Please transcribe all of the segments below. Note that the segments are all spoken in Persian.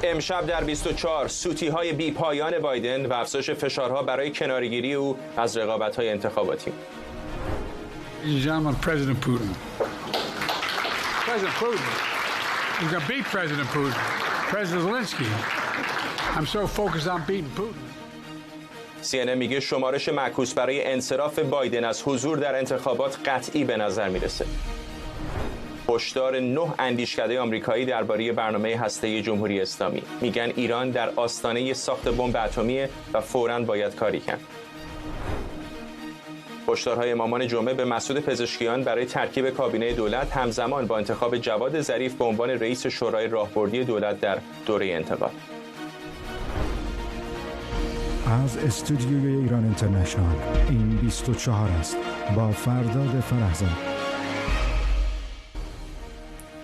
امشب در 24 سوتی‌های بی‌پایان بایدن و افزایش فشارها برای کناره‌گیری او از رقابت‌های انتخاباتی. President Putin. President Putin. He's going to beat President Putin. President Zelensky. I'm so focused on beating Putin. CNN میگه شمارش معکوس برای انصراف بایدن از حضور در انتخابات قطعی به نظر میرسه. هشدار 9 اندیشکده آمریکایی درباره برنامه هسته‌ای جمهوری اسلامی. میگن ایران در آستانه ساخت بمب اتمی و فوراً باید کاری کرد. هشدارهای امامان جمعه به مسعود پزشکیان برای ترکیب کابینه دولت همزمان با انتخاب جواد ظریف به عنوان رئیس شورای راهبردی دولت در دوره انتقال. از استودیوی ایران اینترنشنال این 24 است با فرداد فرهزاد.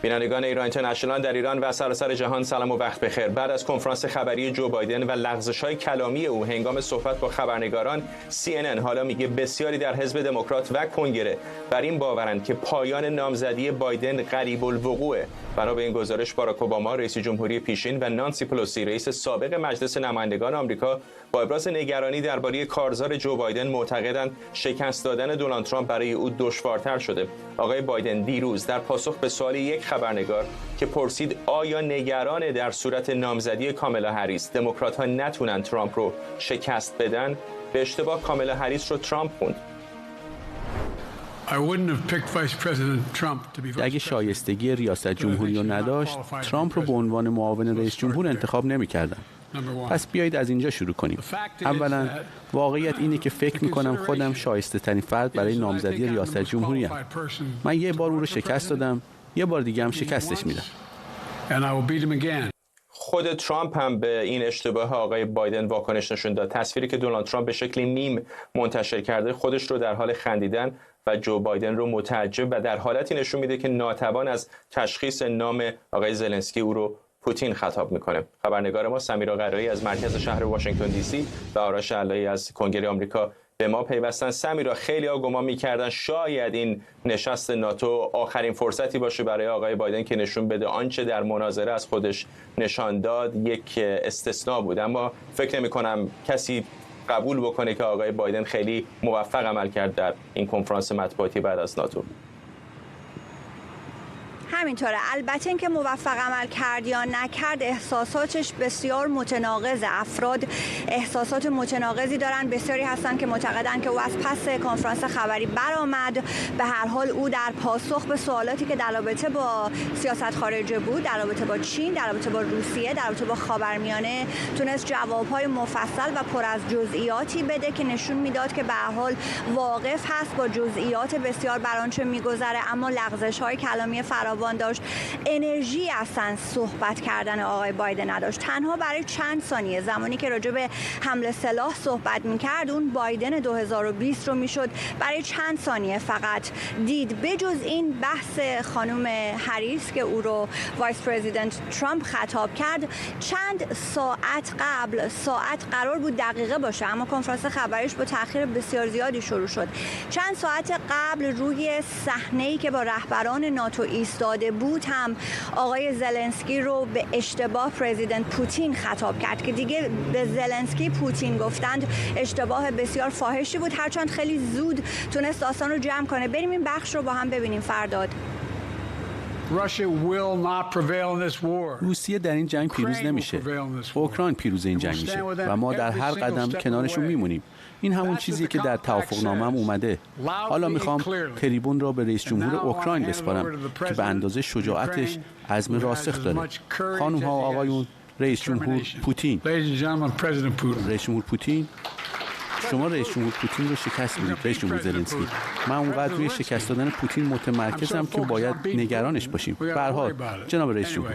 بینندگان ایران اینترنشنال در ایران و سراسر جهان سلام و وقت بخیر. بعد از کنفرانس خبری جو بایدن و لغزش‌های کلامی او هنگام صحبت با خبرنگاران، CNN حالا میگه بسیاری در حزب دموکرات و کنگره بر این باورند که پایان نامزدی بایدن قریب الوقوعه. بنا به این گزارش باراک اوباما رئیس جمهوری پیشین و نانسی پلوسی رئیس سابق مجلس نمایندگان آمریکا با ابراز نگرانی درباره کارزار جو بایدن معتقدند شکست دادن دونالد ترامپ برای او دشوارتر شده. آقای بایدن دیروز در پاسخ به سوال یک خبرنگار که پرسید آیا نگران در صورت نامزدی کامالا هریس دموکرات‌ها نتونن ترامپ رو شکست بدن، به اشتباه کامالا هریس رو ترامپ خوند. اگه شایستگی ریاست جمهوری رو نداشت، ترامپ رو به عنوان معاون رئیس جمهور انتخاب نمی‌کردم. پس بیایید از اینجا شروع کنیم. اولا واقعیت اینه که فکر میکنم خودم شایسته ترین فرد برای نامزدی ریاست جمهوری ام. من یه بار او رو شکست دادم، یه بار دیگه هم شکستش میدم. خود ترامپ هم به این اشتباه آقای بایدن واکنش نشون داد. تصویری که دونالد ترامپ به شکلی میم منتشر کرده خودش رو در حال خندیدن و جو بایدن رو متعجب و در حالتی نشون میده که ناتوان از تشخیص نام آقای زلنسکی او رو پوتین خطاب میکنه. خبرنگار ما سمیرا قرایی از مرکز شهر واشنگتن دی سی و آرش علایی از کنگره آمریکا به ما پیوستن. سمیرا، خیلی‌ها گمان می‌کردن شاید این نشست ناتو آخرین فرصتی باشه برای آقای بایدن که نشون بده آنچه در مناظره از خودش نشان داد یک استثناء بود، اما فکر نمی‌کنم کسی قبول بکنه که آقای بایدن خیلی موفق عمل کرد در این کنفرانس مطبوعاتی بعد از ناتو. همینطوره. البته اینکه موفق عمل کرد یا نکرد احساساتش بسیار متناقض. افراد احساسات متناقضی دارن. بسیاری هستن که معتقدن که او از پس کنفرانس خبری برآمد. به هر حال او در پاسخ به سوالاتی که در رابطه با سیاست خارجه بود، در رابطه با چین، در رابطه با روسیه، در رابطه با خاورمیانه تونست جوابهای مفصل و پر از جزئیاتی بده که نشون میداد که به هر حال واقف هست با جزئیات بسیار بر آنچه میگذره، اما لغزش‌های کلامی فراوان داشت. انرژی اصلا صحبت کردن آقای بایدن نداشت. تنها برای چند ثانیه زمانی که راجع به حمله سلاح صحبت می‌کرد، اون بایدن 2020 رو میشد برای چند ثانیه فقط دید. بجز این بحث خانم هریس که او رو وایس پرزیدنت ترامپ خطاب کرد، چند ساعت قبل، ساعت قرار بود دقیقه باشه اما کنفرانس خبریش با تأخیر بسیار زیادی شروع شد. چند ساعت قبل روی صحنه‌ای که با رهبران ناتو ایستاده بود هم آقای زلنسکی رو به اشتباه پرزیدنت پوتین خطاب کرد که دیگه به زلنسکی پوتین گفتند اشتباه بسیار فاحشی بود، هرچند خیلی زود تونست داستان رو جمع کنه. بریم این بخش رو با هم ببینیم. فرداد. روسیه در این جنگ پیروز نمیشه. اوکراین پیروز این جنگ میشه و ما در هر قدم کنارشون میمونیم. این همون چیزیه که در توافقنامه هم اومده. حالا میخوام تریبون را به رئیس جمهور اوکراین بسپارم که به اندازه شجاعتش عزم راسخ داره. خانم ها و آقایون، رئیس جمهور پوتین. رئیس جمهور پوتین، شما رئیس جمهور پوتین رو شکست میدید. رئیس جمهور زلنسکی، من اونقدر روی شکست دادن پوتین متمرکزم که باید نگرانش باشیم. به هر حال جناب رئیس جمهور.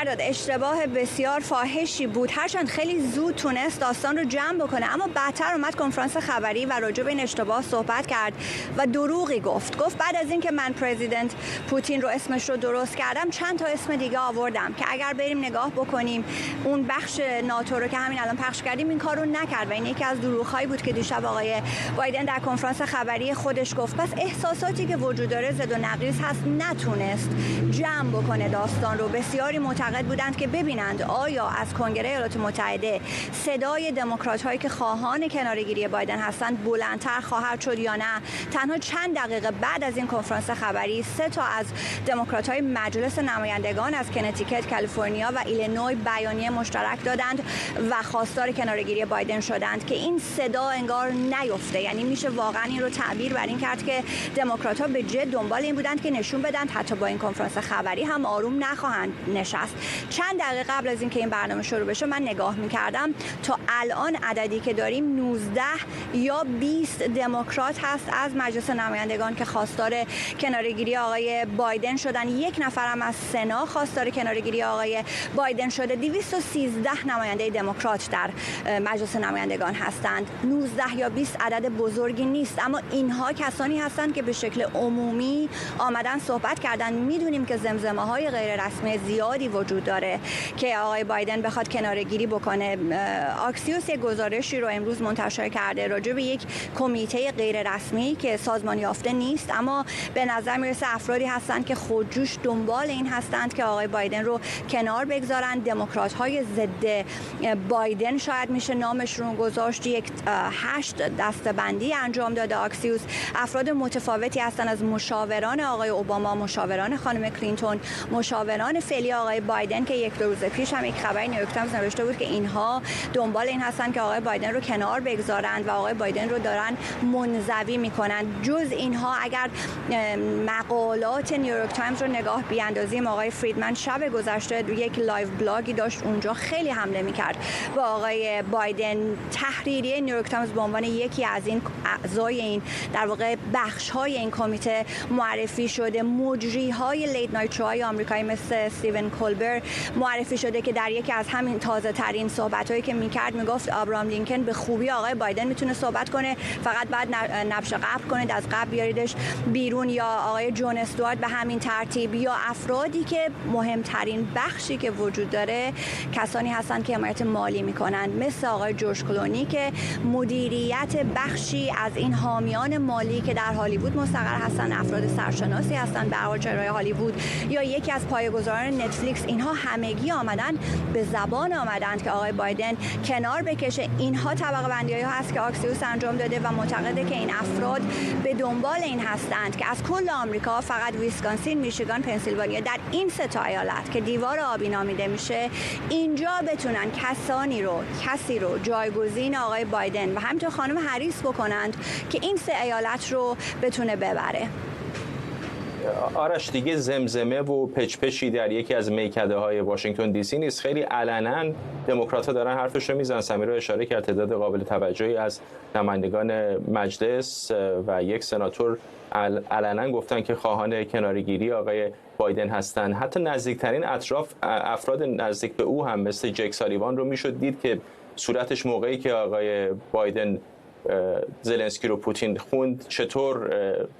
فرداد اشتباه بسیار فاحشی بود، هرچند خیلی زود تونست داستان رو جمع بکنه، اما بعدتر اومد کنفرانس خبری و راجع به این اشتباه صحبت کرد و دروغی گفت بعد از اینکه من پرزیدنت پوتین رو اسمش رو درست کردم چند تا اسم دیگه آوردم که اگر بریم نگاه بکنیم اون بخش ناتو رو که همین الان پخش کردیم این کار رو نکرد و این یکی از دروغ‌هایی بود که دیشب آقای بایدن در کنفرانس خبری خودش گفت. پس احساساتی که وجود داره زد و نقیض هست، نتونست جمع بکنه داستان رو. بسیاری معتقد بودند که ببینند آیا از کنگره ایالات متحده صدای دموکرات‌هایی که خواهان کناره‌گیری بایدن هستند بلندتر خواهد شد یا نه. تنها چند دقیقه بعد از این کنفرانس خبری 3 تا از دموکرات‌های مجلس نمایندگان از کنتیکت، کالیفرنیا و ایلینوی بیانیه مشترک دادند و خواستار کناره‌گیری بایدن شدند که این صدا انگار نیفته. یعنی میشه واقعا این رو تعبیر بر این کرد که دموکرات‌ها به جد دنبال این بودند که نشون بدن حتی با این کنفرانس خبری هم آروم نخواهند نشست. چند دقیقه قبل از اینکه این برنامه شروع بشه من نگاه می‌کردم تا الان عددی که داریم 19 یا 20 دموکرات هست از مجلس نمایندگان که خواستار کناره‌گیری آقای بایدن شدن. 1 نفر هم از سنا خواستار کناره‌گیری آقای بایدن شده. 213 نماینده دموکرات در مجلس نمایندگان هستند. 19 یا 20 عدد بزرگی نیست، اما اینها کسانی هستند که به شکل عمومی آمدن صحبت کردن. میدونیم که زمزمه‌های غیر رسمی زیادی وجود داره که آقای بایدن بخواد کناره‌گیری بکنه. آکسیوس یک گزارشی رو امروز منتشر کرده راجع به یک کمیته غیر رسمی که سازمان یافته نیست، اما به نظر میرسه افرادی هستند که خودجوش دنبال این هستند که آقای بایدن رو کنار بگذارن. دموکرات‌های ضد بایدن شاید میشه نامشون گذاشت. یک 8 دسته‌بندی انجام داده آکسیوس. افراد متفاوتی هستند، از مشاوران آقای اوباما، مشاوران خانم کلینتون، مشاوران فعلی آقای بایدن که 1-2 روز پیش هم یک خبری نیویورک تایمز نوشته بود که اینها دنبال این هستن که آقای بایدن رو کنار بگذارند و آقای بایدن رو دارن منزوی میکنن. جز اینها اگر مقالات نیویورک تایمز رو نگاه بیاندازیم، آقای فریدمن شب گذشته یک لایو بلاگی داشت، اونجا خیلی حمله میکرد با آقای بایدن. تحریریه نیویورک تایمز به عنوان یکی از این اعضای این در واقع بخش‌های این کمیته معرفی شده. مجری‌های لیت نایت شوهای آمریکایی مثل استیون کولبر معرفی شده که در یکی از همین تازه‌ترین صحبت‌هایی که می‌کرد میگفت ابراهام لینکن به خوبی آقای بایدن میتونه صحبت کنه، فقط بعد نبش قبل کنید، از قبل بیاریدش بیرون، یا آقای جون استوارت به همین ترتیب، یا افرادی که مهمترین بخشی که وجود داره کسانی هستند که حمایت مالی میکنن، مثل آقای جورج کلونی که مدیریت بخشی از این حامیان مالی که در هالیوود مستقر هستن، افراد سرشناسی هستن به هر چهره هالیوود، یا یکی از پایه‌گذاران نتفلیکس. اینها همگی آمدن به زبان آمدند که آقای بایدن کنار بکشه. اینها طبقه بندی‌هایی هست که آکسیوس انجام داده و معتقده که این افراد به دنبال این هستند که از کل آمریکا فقط ویسکانسین، میشیگان، پنسیلوانیا، در این 3 تا ایالت که دیوار آبی نامیده میشه، اینجا بتونن کسی رو جایگزین آقای بایدن و همینطور خانم هریس بکنند که این 3 ایالت رو بتونه ببره. آرش، دیگه زمزمه و پچپچی در یکی از میکده‌های واشنگتن دی سی نیست. خیلی علنا دموکرات‌ها دارن حرفش رو میزنن. سمیرا اشاره کرد تعداد قابل توجهی از نمایندگان مجلس و یک سناتور علنا گفتن که خواهان کناره‌گیری آقای بایدن هستن. حتی نزدیکترین افراد نزدیک به او هم مثل جک سالیوان رو میشد دید که صورتش موقعی که آقای بایدن زلنسکی رو پوتین خوند چطور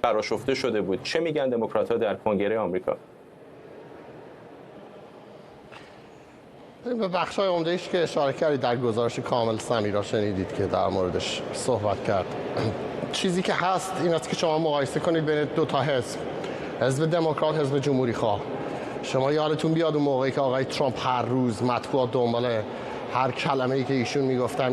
برآشفته شده بود. چه میگن دموکرات‌ها در کنگره آمریکا؟ به بخش‌های عمده‌ایش که اشاره کردید در گزارش کامل سمیرا شنیدید که در موردش صحبت کرد. چیزی که هست این است که شما مقایسه کنید بین 2 تا حزب دموکرات، حزب جمهوری خواه. شما یادتون بیاد اون موقعی که آقای ترامپ هر روز مطبوعات دنبال هر کلمه‌ای که ایشون میگفتن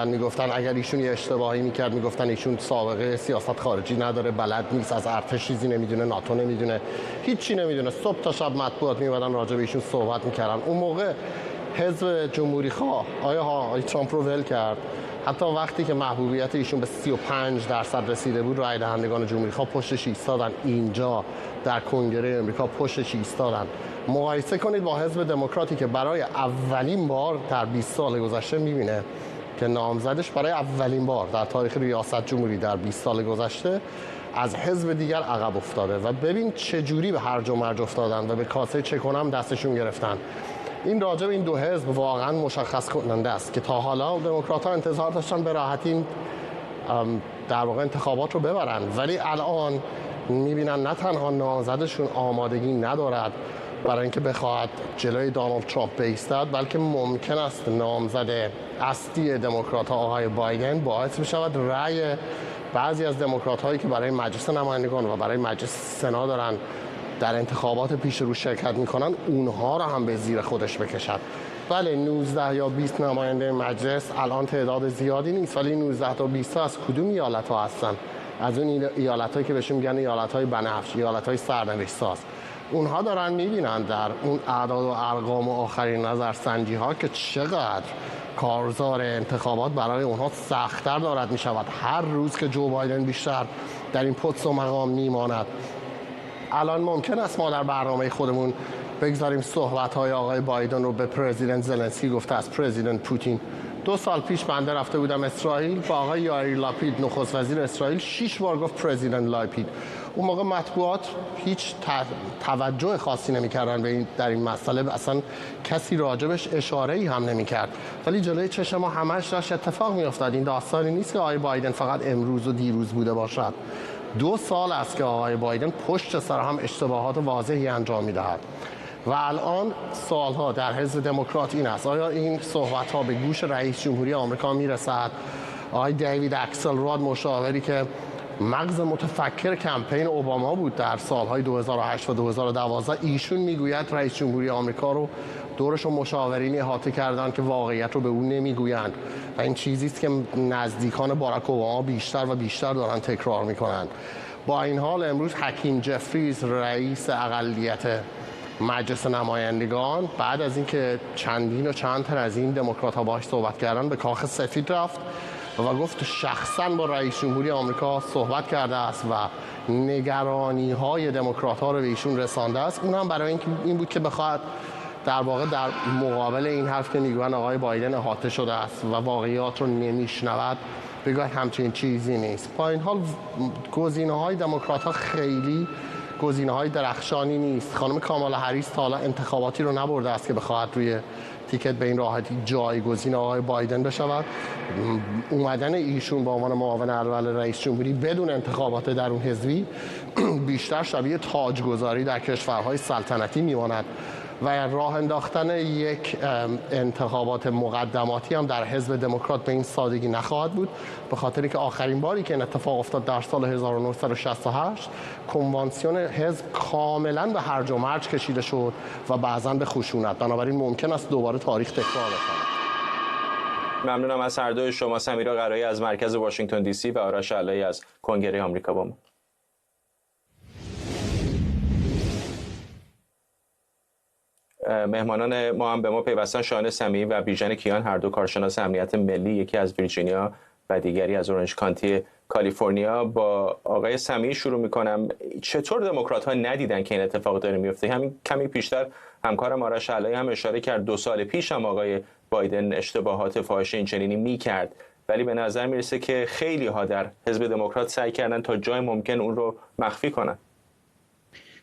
میگفتن اگر ایشون یه اشتباهی میکرد میگفتن ایشون سابقه سیاست خارجی نداره، بلد نیست، از ارتش چیزی نمیدونه، ناتو نمیدونه، هیچی نمیدونه. صبح تا شب مطبوعات میومدن راجع به ایشون صحبت میکردن. اون موقع حزب جمهوری خواه آقای ترامپ رو ول کرد. حتی وقتی که محبوبیت ایشون به 35% رسیده بود، رای دهندگان جمهوری خواه پشتش ایستادن. اینجا در کنگره آمریکا پشتش ایستادن. مقایسه کنید با حزب دموکراتی که برای اولین بار در 20 سال گذشته می‌بینه که نامزدش برای اولین بار در تاریخ ریاست جمهوری در 20 سال گذشته از حزب دیگر عقب افتاده و ببین چه جوری به هرج و مرج افتادن و به کاسه چه کنم دستشون گرفتن. این راجع به این دو حزب واقعا مشخص کننده است که تا حالا دموکرات‌ها انتظار داشتن به راحتی در واقع انتخابات رو ببرن، ولی الان می‌بینن نه تنها نامزدشون آمادگی ندارد برای اینکه بخواهد جلوی دونالد ترامپ بایستد، بلکه ممکن است نامزد اصلی دموکرات‌ها آقای بایدن باعث بشود رأی بعضی از دموکرات‌هایی که برای مجلس نمایندگان و برای مجلس سنا دارن در انتخابات پیش رو شرکت میکنن اونها رو هم به زیر خودش بکشد. بله 19 یا 20 نماینده مجلس الان تعداد زیادی نیست، ولی 19 تا 20 از کدوم ایالت‌ها هستن؟ از اون ایالت‌هایی که بهشون میگن ایالت‌های بنفش، ایالت‌های سرنوشت ساز. اونها دارن میبینن در اون اعداد و ارقام و آخرین نظرسنجی‌ها که چقدر کارزار انتخابات برای اونها سخت‌تر دارد میشود هر روز که جو بایدن بیشتر در این پست و مقام میماند. الان ممکن است ما در برنامه خودمون بگذاریم صحبت‌های آقای بایدن رو به پرزیدنت زلنسکی گفته از پرزیدنت پوتین. 2 سال پیش بنده رفته بودم اسرائیل با آقای یائیر لاپید نخست وزیر اسرائیل 6 بار گفت پرزیدنت لاپید. اون موقع مطبوعات هیچ توجه خاصی نمی‌کردن به این در این مسئله، اصلا کسی راجبش اشاره‌ای هم نمی‌کرد، ولی جلوی چشم ما همش داشت اتفاق می‌افتاد. این داستانی نیست که آقای بایدن فقط امروز و دیروز بوده باشد. 2 سال است که آقای بایدن پشت سر هم اشتباهات واضحی انجام می‌دهد و الان سوال‌ها در حزب دموکرات این است: آیا این صحبت‌ها به گوش رئیس جمهوری آمریکا میرسد؟ آقای دیوید اکسلراد مشاوری که مغز متفکر کمپین اوباما بود در سالهای 2008 و 2012 ایشون میگوید رئیس جمهوری آمریکا رو دورش رو مشاورینی احاطه کردن که واقعیت رو به اون نمیگویند و این چیزی است که نزدیکان باراک اوباما بیشتر و بیشتر دارن تکرار میکنند. با این حال امروز حکیم جفریز رئیس اقلیت مجلس نمایندگان بعد از اینکه چندین و چند تن از این دموکرات‌ها باهاش صحبت کردن به کاخ سفید رفت و گفت شخصاً با رئیس جمهوری آمریکا صحبت کرده است و نگرانی‌های دموکرات‌ها رو به ایشون رسانده است. اون هم برای این بود که بخواد در واقع در مقابل این حرف که میگوین آقای بایدن احاطه شده است و واقعیات رو نمیشنود بگه همچین چیزی نیست. با این حال گزینه‌های دموکرات‌ها خیلی گزینه‌های درخشانی نیست. خانم کامالا هریس تا حالا انتخاباتی رو نبرده است که بخواد روی تیکت به این راحتی جایگزین آقای بایدن بشود. اومدن ایشون به عنوان معاون اول رئیس جمهوری بدون انتخابات درون حزبی بیشتر شبیه تاجگذاری در کشورهای سلطنتی میماند و راه انداختن یک انتخابات مقدماتی هم در حزب دموکرات به این سادگی نخواهد بود، به خاطری که آخرین باری که این اتفاق افتاد در سال 1968 کنوانسیون حزب کاملا به هرج و مرج کشیده شد و بعضاً به خشونت. بنابراین ممکن است دوباره تاریخ تکرار بشود. ممنونم از هر دوی شما. سمیرا قرایی از مرکز واشنگتن دی سی و آرش علایی از کنگره آمریکا با ما. مهمانان ما هم به ما پیوستن: شاهین سمیعی و بیژن کیان، هر دو کارشناس امنیت ملی، یکی از ویرجینیا و دیگری از اورنج کانتی کالیفرنیا. با آقای سمیعی شروع میکنم. چطور دموکرات‌ها ندیدن که این اتفاق داره میفته؟ همین کمی پیشتر همکارم آرش علایی هم اشاره کرد 2 سال پیش هم آقای بایدن اشتباهات فاحش اینچنینی میکرد، ولی به نظر میرسه که خیلی ها در حزب دموکرات سعی کردن تا جای ممکن اون رو مخفی کنن.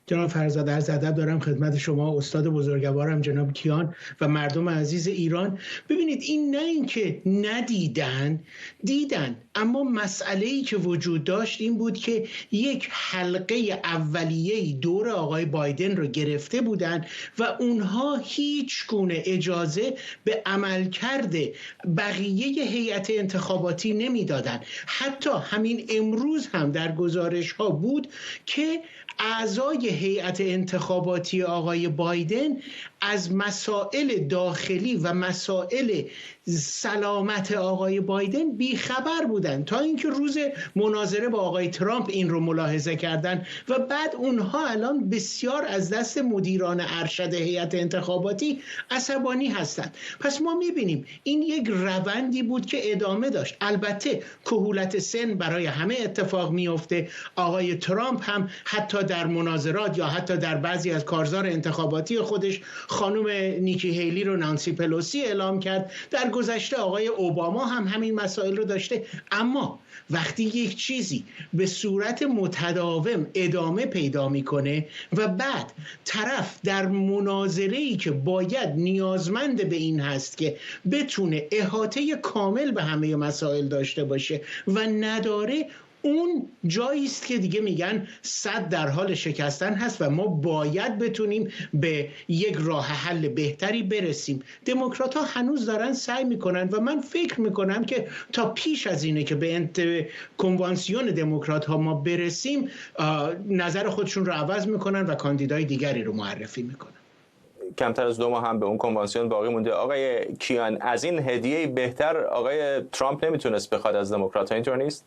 جناب فرزاد، عرض ادب دارم خدمت شما، استاد بزرگوارم جناب کیان و مردم عزیز ایران. ببینید، این نه اینکه ندیدن، دیدن، اما مسئله‌ای که وجود داشت این بود که یک حلقه اولیه‌ای دور آقای بایدن رو گرفته بودن و اونها هیچ گونه اجازه به عملکرد بقیه هیئت انتخاباتی نمیدادن. حتی همین امروز هم در گزارش‌ها بود که اعضای هیئت انتخاباتی آقای بایدن از مسائل داخلی و مسائل سلامت آقای بایدن بیخبر بودن تا اینکه روز مناظره با آقای ترامپ این رو ملاحظه کردن و بعد اونها الان بسیار از دست مدیران ارشد هیئت انتخاباتی عصبانی هستند. پس ما میبینیم این یک روندی بود که ادامه داشت. البته کهولت سن برای همه اتفاق میفته. آقای ترامپ هم حتی در مناظرات دموکرات یا حتی در بعضی از کارزار انتخاباتی خودش خانم نیکی هیلی رو نانسی پلوسی اعلام کرد. در گذشته آقای اوباما هم همین مسائل رو داشته. اما وقتی یک چیزی به صورت متداوم ادامه پیدا میکنه و بعد طرف در مناظره‌ای که باید نیازمند به این هست که بتونه احاطه کامل به همه مسائل داشته باشه و نداره، اون جایی است که دیگه میگن صد در حال شکستن هست و ما باید بتونیم به یک راه حل بهتری برسیم. دموکرات‌ها هنوز دارن سعی میکنن و من فکر میکنم که تا پیش از اینه که به کنوانسیون دموکرات‌ها ما برسیم نظر خودشون رو عوض میکنن و کاندیدای دیگری رو معرفی میکنن. کمتر از 2 ماه هم به اون کنوانسیون باقی مونده. آقای کیان، از این هدیه بهتر آقای ترامپ نمیتونست بخواد از دموکرات‌ها، اینطور نیست؟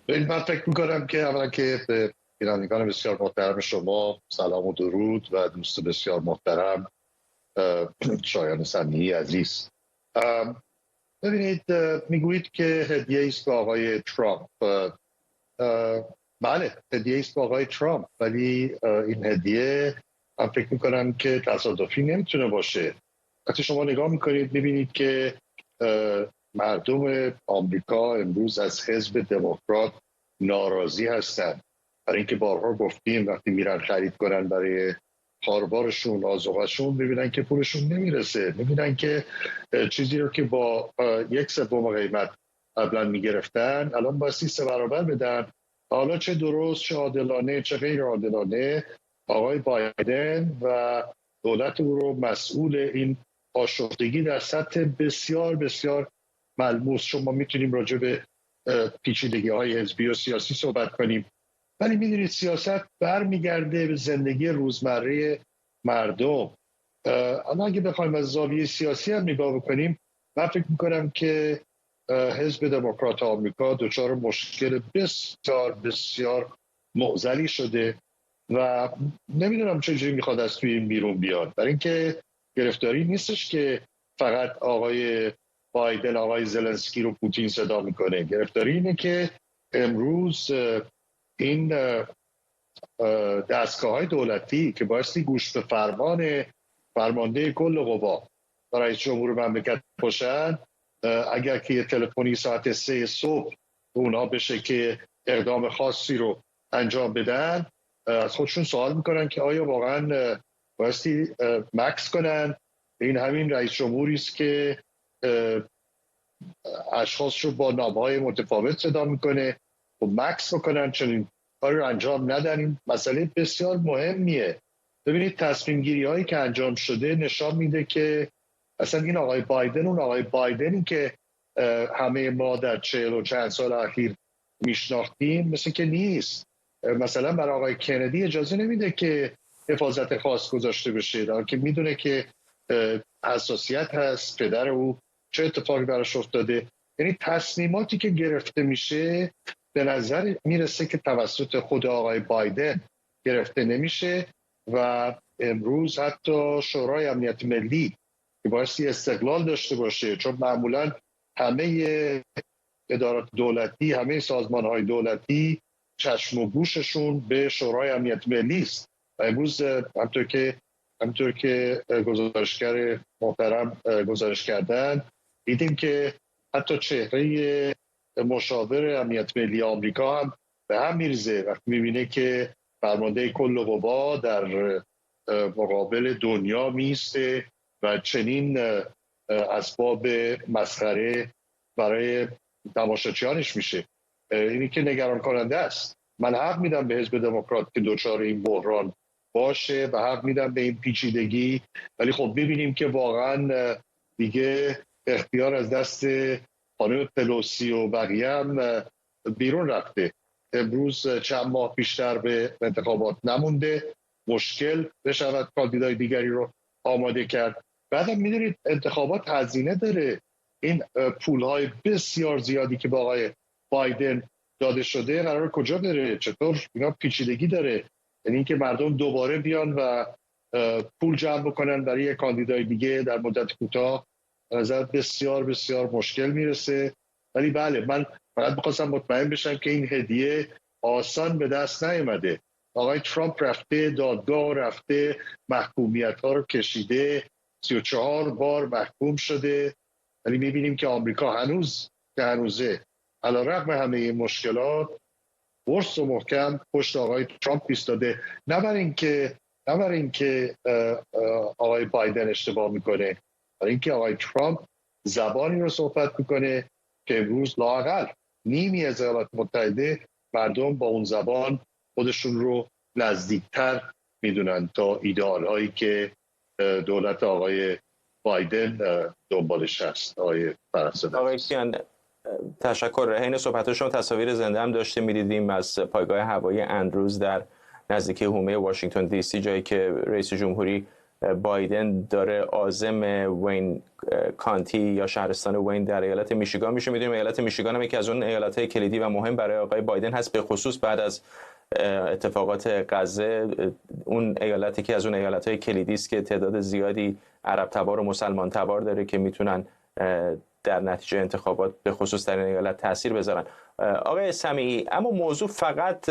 من فکر میکنم که اولا که به بینندگان بسیار محترم شما سلام و درود و دوست بسیار محترم شایان سمیعی عزیز. ببینید، میگویید که هدیه است به آقای ترامپ. بله، هدیه است به آقای ترامپ، ولی این هدیه من فکر میکنم که تصادفی نمیتونه باشه. وقتی شما نگاه میکنید میبینید که مردم آمریکا امروز از حزب دموکرات ناراضی هستند، برای اینکه بارها گفتیم وقتی میرن خرید کنن برای کاربارشون آذوقه‌شون ببینن که پولشون نمیرسه، میبینن که چیزی رو که با 1/3 قیمت قبلا میگرفتن الان با 3 برابر بدن. حالا چه درست، چه عادلانه، چه غیر عادلانه، آقای بایدن و دولت او رو مسئول این آشفتگی در سطح بسیار بسیار ملموس. شما میتونیم راجع به پیچیدگی‌های حزبی و سیاسی صحبت کنیم، ولی میدونید سیاست برمیگرده به زندگی روزمره مردم. اما اگه بخوایم از زاویه سیاسی هم نگاه بکنیم، من فکر میکنم که حزب دموکرات آمریکا دچار مشکل بسیار بسیار معضلی شده و نمیدونم چجوری میخواد از توی این بیرون بیاد. برای اینکه گرفتاری نیستش که فقط آقای بایدن آقای زلنسکی رو پوتین صدا میکنه. گرفتاری اینه که امروز این دستگاه‌های دولتی که بایستی گوش به فرمانده کل قوا و رئیس جمهور مملکت باشن، اگر که یه تلفنی ساعت 3 صبح اونا بشه که اقدام خاصی رو انجام بدن، از خودشون سوال میکنن که آیا واقعا بایستی مکس کنن؟ این همین رئیس جمهوری است که اشخاص رو با نام‌های متفاوت صدا میکنه و مکس بکنن، چنین کاری رو انجام ندن. این مسئله بسیار مهمیه. ببینید تصمیم گیری هایی که انجام شده نشان میده که اصلا این آقای بایدن اون آقای بایدنی که همه ما در 40 و چند سال اخیر میشناختیم مثل که نیست. مثلا برای آقای کندی اجازه نمیده که حفاظت خاص گذاشته بشه، در که میدونه که حساسیت هست، پدر او چه اتفاقی براش افتاده. یعنی تصمیماتی که گرفته میشه به نظر میرسه که توسط خود آقای بایدن گرفته نمیشه و امروز حتی شورای امنیت ملی که بایستی استقلال داشته باشه، چون معمولا همه ادارات دولتی، همه سازمانهای دولتی چشم و گوششون به شورای امنیت ملی است و امروز همطور که گزارشگر محترم گزارش کردن دیدیم که حتی چهره مشاور امنیت ملی آمریکا هم به هم میریزه وقتی میبینه که فرمانده کل قوا در مقابل دنیا میسته و چنین اسباب مسخره برای تماشاچیانش میشه. اینی که نگران کننده است. من حق میدم به حزب دموکرات که دچار این بحران باشه و حق میدم به این پیچیدگی، ولی خب ببینیم که واقعا دیگه اختیار از دست خانم پلوسی و بقیه هم بیرون رفته. امروز چند ماه بیشتر به انتخابات نمونده، مشکل بشود کاندیدای دیگری رو آماده کرد. بعدم میدونید انتخابات هزینه داره. این پولهای بسیار زیادی که با آقای بایدن داده شده قرار کجا بره؟ چطور؟ اینا پیچیدگی داره. یعنی اینکه مردم دوباره بیان و پول جمع بکنن برای یک کاندیدای دیگه در مدت کوتاه نظر بسیار بسیار مشکل میرسه. ولی بله، من فقط می‌خواستم مطمئن بشم که این هدیه آسان به دست نیامده. آقای ترامپ رفته دادگاه، رفته محکومیت ها رو کشیده، 34 بار محکوم شده. ولی میبینیم که آمریکا هنوزه علیرغم همه این مشکلات ورس و محکم پشت آقای ترامپ ایستاده. نه بر اینکه آقای بایدن اشتباه میکنه، برای اینکه آقای ترامپ زبانی رو صحبت میکنه که امروز لااقل نیمی از ایالات متحده مردم با اون زبان خودشون رو نزدیکتر میدونن تا ایدئال هایی که دولت آقای بایدن دنبالش هست. آقای کیان تشکر. حین صحبتشون تصاویر زنده هم داشته میدیدیم از پایگاه هوایی اندروز در نزدیکی حومه واشنگتن دی سی، جایی که رئیس جمهوری بایدن داره عازم وین کانتی یا شهرستان وین در ایالت میشیگان میشه. میدونیم ایالت میشیگان هم یکی از اون ایالت‌های کلیدی و مهم برای آقای بایدن هست، به خصوص بعد از اتفاقات غزه. اون ایالتی که از اون ایالت‌های کلیدی است که تعداد زیادی عرب تبار و مسلمان تبار داره که میتونن در نتیجه انتخابات به خصوص در این ایالت تاثیر بذارن. آقای سمیعی، اما موضوع فقط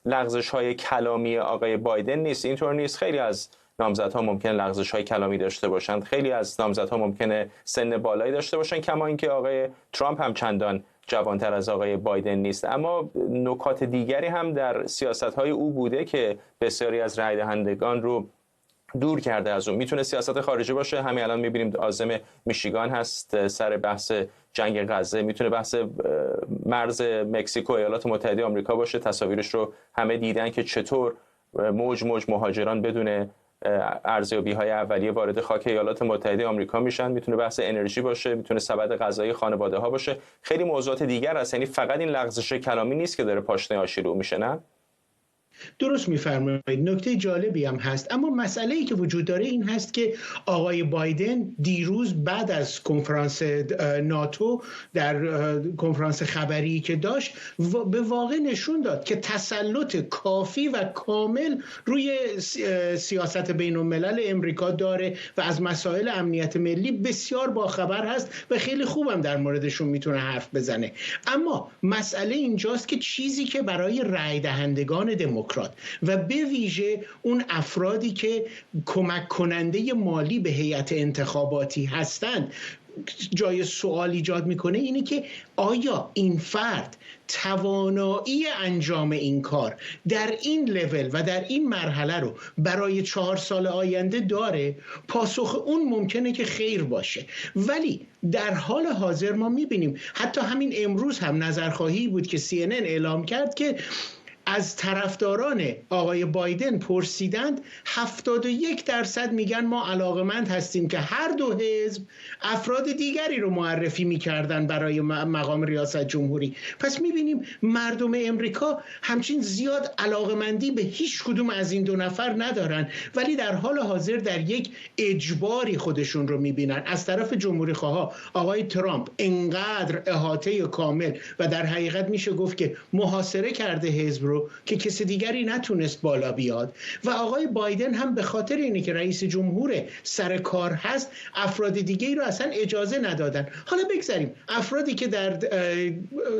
لغزش‌های کلامی آقای بایدن نیست. اینطور نیست. خیلی از نامزدها ممکن لغزش‌های کلامی داشته باشند، خیلی از نامزدها ممکنه سن بالایی داشته باشند، کما اینکه آقای ترامپ هم چندان جوانتر از آقای بایدن نیست. اما نکات دیگری هم در سیاست‌های او بوده که بسیاری از رای دهندگان رو دور کرده از اون. میتونه سیاست خارجی باشه، همین الان میبینیم عازم میشیگان هست سر بحث جنگ غزه، میتونه بحث مرز مکزیک و ایالات متحده آمریکا باشه. تصاویرش رو همه دیدن که چطور موج مهاجران بدون ارزیابی‌های اولیه وارد خاک ایالات متحده آمریکا میشن. میتونه بحث انرژی باشه، میتونه سبد غذایی خانواده‌ها باشه، خیلی موضوعات دیگر هست. یعنی فقط این لغزش کلامی نیست که داره پاشنه آشی رو میشه. نه؟ درست میفرمایید. نکته جالبی هم هست، اما مسئله‌ای که وجود داره این هست که آقای بایدن دیروز بعد از کنفرانس ناتو در کنفرانس خبری که داشت به واقع نشون داد که تسلط کافی و کامل روی سیاست بین الملل امریکا داره و از مسائل امنیت ملی بسیار باخبر هست و خیلی خوبم در موردشون میتونه حرف بزنه. اما مسئله اینجاست که چیزی که برای رای دهندگان دموکرات و به ویژه اون افرادی که کمک کننده مالی به هیئت انتخاباتی هستند جای سوال ایجاد میکنه اینه که آیا این فرد توانایی انجام این کار در این لول و در این مرحله رو برای 4 سال آینده داره؟ پاسخ اون ممکنه که خیر باشه، ولی در حال حاضر ما میبینیم حتی همین امروز هم نظرخواهی بود که CNN اعلام کرد که از طرفداران آقای بایدن پرسیدند 71% میگن ما علاقمند هستیم که هر دو حزب افراد دیگری رو معرفی میکردن برای مقام ریاست جمهوری. پس میبینیم مردم امریکا همچین زیاد علاقمندی به هیچ کدوم از این 2 نفر ندارن، ولی در حال حاضر در یک اجباری خودشون رو میبینن. از طرف جمهوری خواه آقای ترامپ انقدر احاطه کامل و در حقیقت میشه گفت که محاصره کرده حزب رو که کسی دیگری نتونست بالا بیاد، و آقای بایدن هم به خاطر اینه که رئیس جمهور سر کار هست افراد دیگری رو اصلا اجازه ندادن. حالا بگذاریم افرادی که در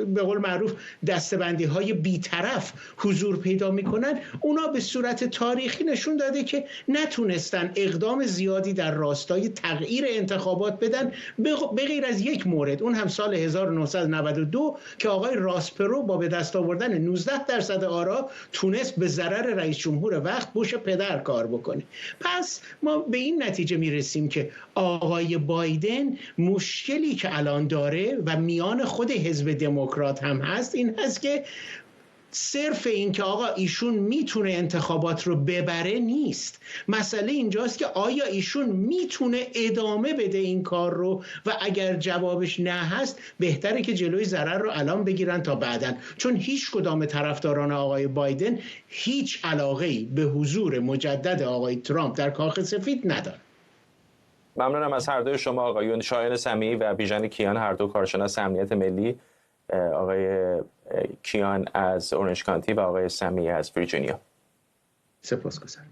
به قول معروف دستبندی های بیطرف حضور پیدا میکنن، اونا به صورت تاریخی نشون داده که نتونستن اقدام زیادی در راستای تغییر انتخابات بدن به غیر از یک مورد، اون هم سال 1992 که آقای راسپرو با به دست آوردن 19% آرا تونست به ضرر رئیس جمهور وقت بوش پدر کار بکنه. پس ما به این نتیجه میرسیم که آقای بایدن مشکلی که الان داره و میان خود حزب دموکرات هم هست این هست که صرف این که آقا ایشون میتونه انتخابات رو ببره نیست. مسئله اینجاست که آیا ایشون میتونه ادامه بده این کار رو، و اگر جوابش نه هست بهتره که جلوی ضرر رو الان بگیرن تا بعدن، چون هیچ کدام طرفداران آقای بایدن هیچ علاقه‌ای به حضور مجدد آقای ترامپ در کاخ سفید ندارن. ممنونم از هر دوی شما آقایون شایان سمیعی و بیژن کیان، هر دو کارشناس امنیت ملی، آقای کیان از اورنج کانتی و آقای سمیعی از ویرجینیا. سپاسگزارم.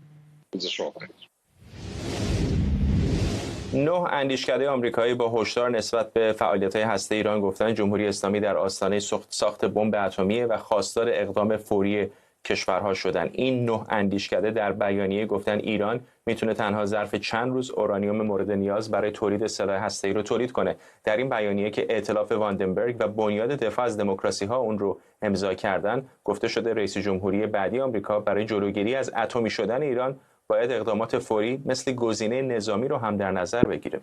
9 اندیشکده آمریکایی با هشدار نسبت به فعالیت‌های هسته‌ای ایران گفتند جمهوری اسلامی در آستانه ساخت بمب اتمی و خواستار اقدام فوری کشورها شدن. این 9 اندیشکده در بیانیه گفتن ایران میتونه تنها ظرف چند روز اورانیوم مورد نیاز برای تولید سلاح هسته‌ای رو تولید کنه. در این بیانیه که ائتلاف واندنبرگ و بنیاد دفاع از دموکراسی ها اون رو امضا کردن، گفته شده رئیس جمهوری بعدی آمریکا برای جلوگیری از اتمی شدن ایران باید اقدامات فوری مثل گزینه نظامی رو هم در نظر بگیره.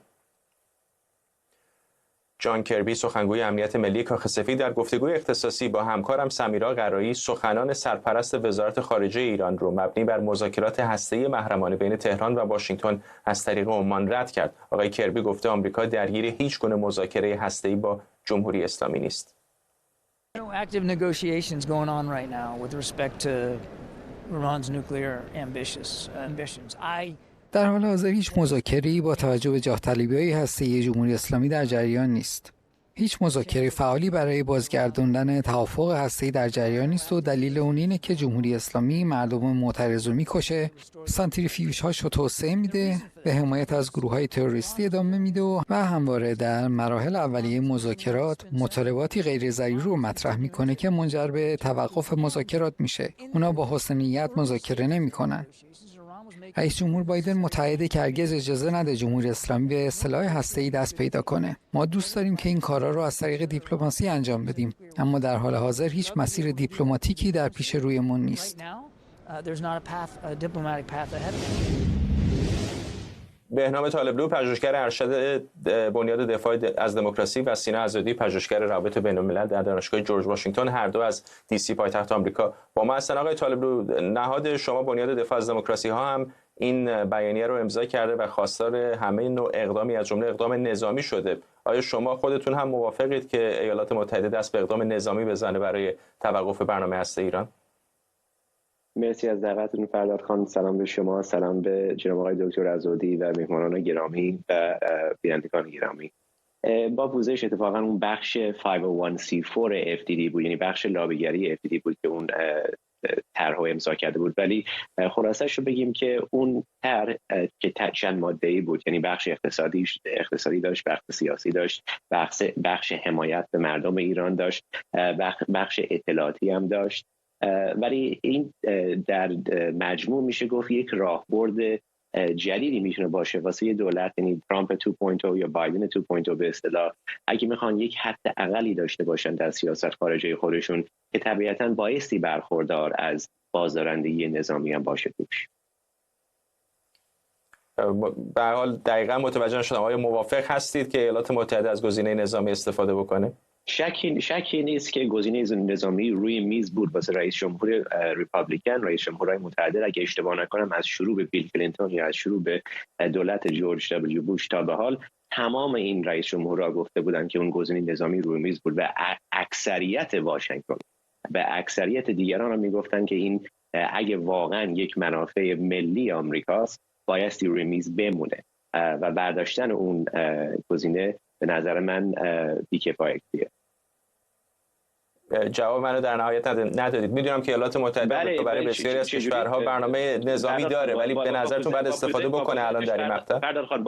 جان کربی، سخنگوی امنیت ملی کاخ سفید، در گفتگوی اختصاصی با همکارم سمیرا قرایی سخنان سرپرست وزارت خارجه ایران رو مبنی بر مذاکرات هسته‌ای محرمانه بین تهران و واشنگتن از طریق عمان رد کرد. آقای کربی گفته آمریکا درگیر هیچ گونه مذاکره هسته‌ای با جمهوری اسلامی نیست. Active negotiations going on right now with respect to Iran's nuclear ambitions. در حال حاضر هیچ مذاکره‌ای با توجه به جاه طلبی‌های هسته‌ای جمهوری اسلامی در جریان نیست. هیچ مذاکره فعالی برای بازگرداندن توافق هسته‌ای در جریان نیست و دلیل اون اینه که جمهوری اسلامی مردم معترض رو می‌کشه، سانتریفیوژهاش رو توسعه میده، به حمایت از گروه‌های تروریستی ادامه میده و همواره در مراحل اولیه مذاکرات مطالباتی غیر ضروری رو مطرح میکنه که منجر به توقف مذاکرات میشه. اونا با حسن نیت مذاکره نمی‌کنن. رئیس جمهور بایدن متعهده که هرگز اجازه نده جمهوری اسلامی به سلاح هسته‌ای دست پیدا کنه. ما دوست داریم که این کارا رو از طریق دیپلماسی انجام بدیم، اما در حال حاضر هیچ مسیر دیپلماتیکی در پیش رویمون نیست. بهنام طالبلو، پژوهشگر ارشد بنیاد دفاع از دموکراسی، و سینا عزادی، پژوهشگر روابط بین‌الملل در دانشگاه جورج واشنگتن، هر دو از دی.سی پایتخت آمریکا با ما هستن. آقای طالبلو، نهاد شما بنیاد دفاع از دموکراسی ها هم این بیانیه رو امضا کرده و خواستار همه نوع اقدامی از جمله اقدام نظامی شده. آیا شما خودتون هم موافقید که ایالات متحده دست به اقدام نظامی بزنه برای توقف برنامه هسته ایران؟ مرسی از دعوتتون فرداد خان. سلام به شما، سلام به جناب آقای دکتر عزادی و مهمانان گرامی و بینندگان گرامی. با پوزش اتفاقا اون بخش 501c4 FDD بود، یعنی بخش لابیگری FDD بود که اون طرح امضا کرده بود، ولی خلاصش رو بگیم که اون طرح که چند ماده‌ای بود، یعنی بخش اقتصادی داشت، بخش سیاسی داشت، بخش حمایت به مردم ایران داشت، بخش اطلاعاتی هم داشت، ولی این در مجموع میشه گفت یک راهبرد جدیدی میتونه باشه واسه دولت، یعنی ترامپ 2.0 یا بایدن 2.0 به اصطلاح، اگه میخوان یک حد اقلی داشته باشن در سیاست خارجه خودشون که طبیعتاً بایستی برخوردار از بازدارندگی نظامی هم باشه توش. به هر حال دقیقاً متوجه شدم. آیا موافق هستید که ایالات متحده از گزینه نظامی استفاده بکنه؟ شکی نیست که گزینه نظامی روی میز بود واسه رئیس جمهور ریپابلیکن، رئیس جمهورهای متعدد، اگه اشتباه نکنم از شروع به بیل کلینتون یا از شروع به دولت جورج دبلیو بوش تا به حال تمام این رئیس جمهورها گفته بودن که اون گزینه نظامی روی میز بود و اکثریت واشنگتن و اکثریت دیگران هم میگفتن که این اگه واقعا یک منافع ملی آمریکاست بایستی روی میز بمونه و برداشتن اون گزینه به نظر من بی‌کفایتیه. جواب منو در نهایت ندادید. میدونم که ایالات متحده برای بسیاری از کشورها برنامه نظامی داره، ولی به نظرتون باید استفاده بکنه الان در این مقطع؟ فرداد خان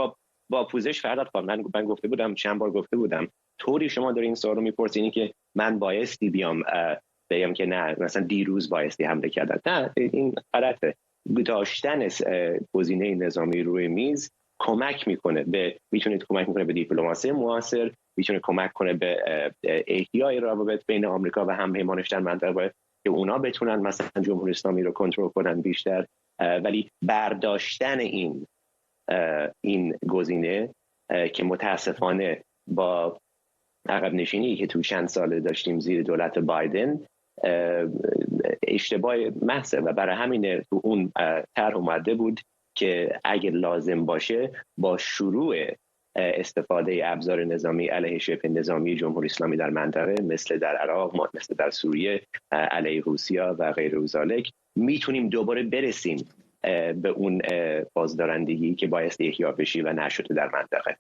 با پوزش فرداد خان، من گفته بودم، چند بار گفته بودم، طوری شما دارین این سوال رو میپرسین که من بایستی بیام بگم که نه مثلا دیروز بایستی حمله کردن. نه، این غلطه. داشتن گزینه نظامی روی میز کمک میکنه میتونه کمک میکنه به دیپلماسی معاصر، میتونه کمک کنه به احیای روابط بین آمریکا و همپیمانش در منطقه که اونا بتونن مثلا جمهوری اسلامی رو کنترل کنن بیشتر، ولی برداشتن این گزینه که متاسفانه با عقب نشینی که تو چند سال داشتیم زیر دولت بایدن اشتباه محض و برای همین تو اون طرح اومده بود که اگه لازم باشه با شروع استفاده ابزار نظامی علیه شبه نظامی جمهوری اسلامی در منطقه مثل در عراق، مثل در سوریه علیه حوثی‌ها و غیر ذالک میتونیم دوباره برسیم به اون بازدارندگی که بایستی احیا بشی و نشده در منطقه.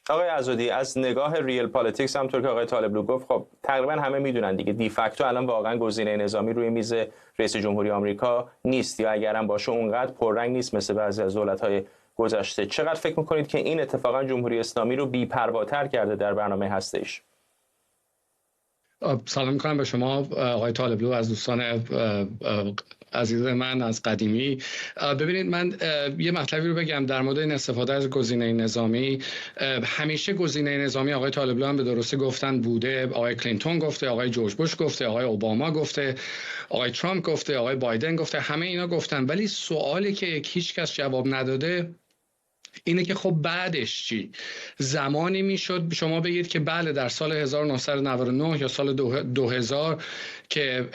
آقای عزادی، از نگاه ریل پالیتیکس همونطور که آقای طالبلو گفت، خب تقریبا همه میدونن دیگه دی فاکتو الان واقعا گزینه نظامی روی میز رئیس جمهوری آمریکا نیست، یا اگرم باشه اونقدر پررنگ نیست مثل بعضی از دولت‌های گذشته. چقدر فکر میکنید که این اتفاقا جمهوری اسلامی رو بی‌پرواتر کرده در برنامه هسته‌ایش؟ سلام میکنم به شما آقای طالبلو، از دوستان عزیز من از قدیمی. ببینید من یه مطلبی رو بگم در مورد این استفاده از گزینه نظامی. همیشه گزینه نظامی آقای طالبلو هم به درستی گفتن بوده، آقای کلینتون گفته، آقای جورج بوش گفته، آقای اوباما گفته، آقای ترامپ گفته، آقای بایدن گفته، همه اینا گفتن. ولی سوالی که هیچ کس جواب نداده اینه که خب بعدش چی؟ زمانی میشد شما بگید که بله در سال 1999 یا سال 2000 که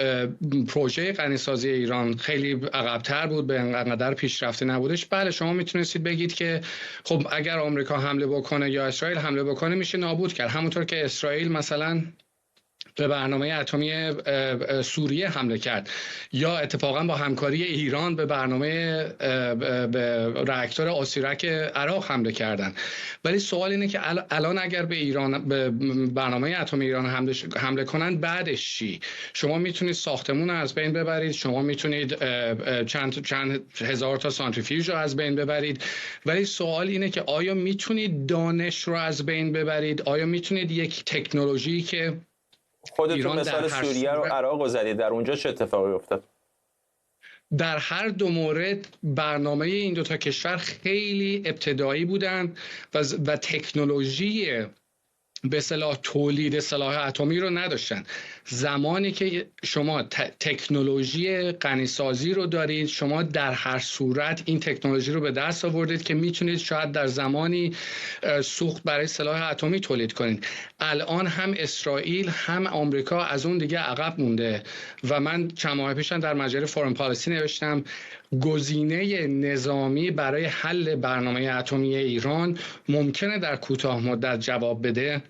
پروژه غنیسازی ایران خیلی عقب‌تر بود، به انقدر پیشرفته نبودش، بله شما میتونستید بگید که خب اگر آمریکا حمله بکنه یا اسرائیل حمله بکنه میشه نابود کرد، همونطور که اسرائیل مثلا به برنامه اتمی سوریه حمله کرد یا اتفاقا با همکاری ایران به برنامه به راکتور آسیرک عراق حمله کردن. ولی سوال اینه که الان اگر به ایران به برنامه اتمی ایران حمله کنن بعدش چی؟ شما میتونید ساختمون رو از بین ببرید، شما میتونید چند هزار تا سانتریفیوژ رو از بین ببرید، ولی سوال اینه که آیا میتونید دانش رو از بین ببرید؟ آیا میتونید یک تکنولوژی که خودتون مثال سوریه رو عراق رو زدید، در اونجا چه اتفاقی افتاد؟ در هر دو مورد برنامه این دو تا کشور خیلی ابتدایی بودن و تکنولوژی به اصطلاح تولید سلاح اتمی رو نداشتن. زمانی که شما تکنولوژی غنیسازی رو دارید، شما در هر صورت این تکنولوژی رو به دست آوردید که میتونید شاید در زمانی سوخت برای سلاح اتمی تولید کنید. الان هم اسرائیل هم آمریکا از اون دیگه عقب مونده و من چند ماه پیش در مجله فورن پالیسی نوشتم گزینه نظامی برای حل برنامه اتمی ایران ممکنه در کوتاه مدت جواب بده،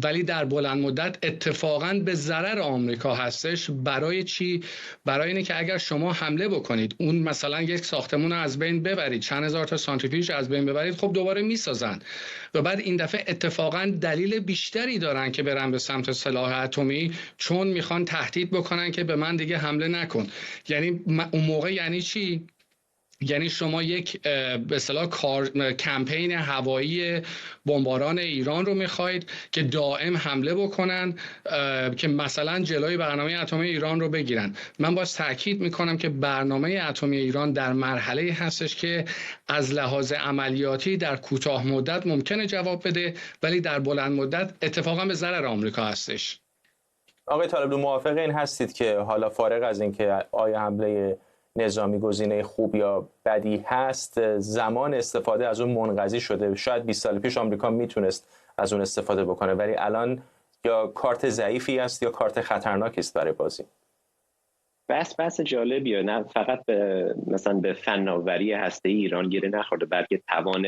ولی در بلند مدت اتفاقاً به ضرر آمریکا هستش. برای چی؟ برای اینه که اگر شما حمله بکنید، اون مثلا یک ساختمون رو از بین ببرید، چند هزار تا سانتریفیوژ از بین ببرید، خب دوباره میسازن و بعد این دفعه اتفاقاً دلیل بیشتری دارن که برن به سمت سلاح اتمی، چون میخوان تهدید بکنن که به من دیگه حمله نکن. یعنی اون موقع یعنی چی؟ یعنی شما یک به اصطلاح کمپین هوایی بمباران ایران رو میخواید که دائم حمله بکنن که مثلا جلوی برنامه اتمی ایران رو بگیرن. من باز تاکید میکنم که برنامه اتمی ایران در مرحله هستش که از لحاظ عملیاتی در کوتاه مدت ممکنه جواب بده، ولی در بلند مدت اتفاقا به ضرر آمریکا هستش. آقای طالبلو موافق این هستید که حالا فارغ از اینکه آیا حمله نظامی گزینه خوب یا بدی هست، زمان استفاده از اون منقضی شده؟ شاید 20 سال پیش آمریکا میتونست از اون استفاده بکنه، ولی الان یا کارت ضعیفی است یا کارت خطرناکی است برای بازی. بحث جالبیه، نه فقط مثلا به فناوری هسته‌ای ایران گره نخورده، بلکه توان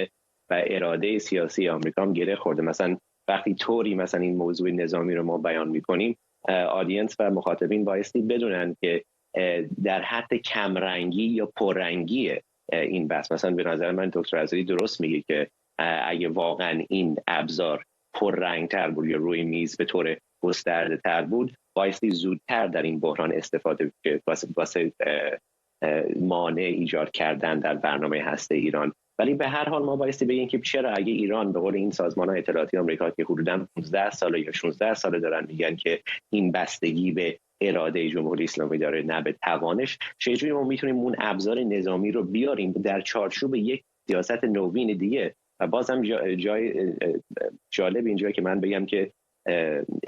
و اراده سیاسی آمریکا هم گره خورده. مثلا وقتی طوری مثلا این موضوع نظامی رو ما بیان میکنیم، آدینس و مخاطبین بایستی بدونن که در حد کمرنگی یا پررنگی این بحث. مثلا به نظر من دکتر عزیزی درست میگه که اگه واقعا این ابزار پررنگتر بود یا روی میز به طور گسترده تر بود، بایستی زودتر در این بحران استفاده که واسه مانع ایجاد کردن در برنامه هسته ایران. ولی به هر حال ما بایستی بگیم که چرا اگه ایران به قول این سازمان‌های اطلاعاتی آمریکا که حدوداً 15 سال یا 16 سال دارن میگن که این بستگی به اراده جمهوری اسلامی داره نه به توانش، چجوری ما میتونیم اون ابزار نظامی رو بیاریم در چارچوب یک سیاست نوین دیگه؟ و بازم جای جالب اینجایی که من بگم که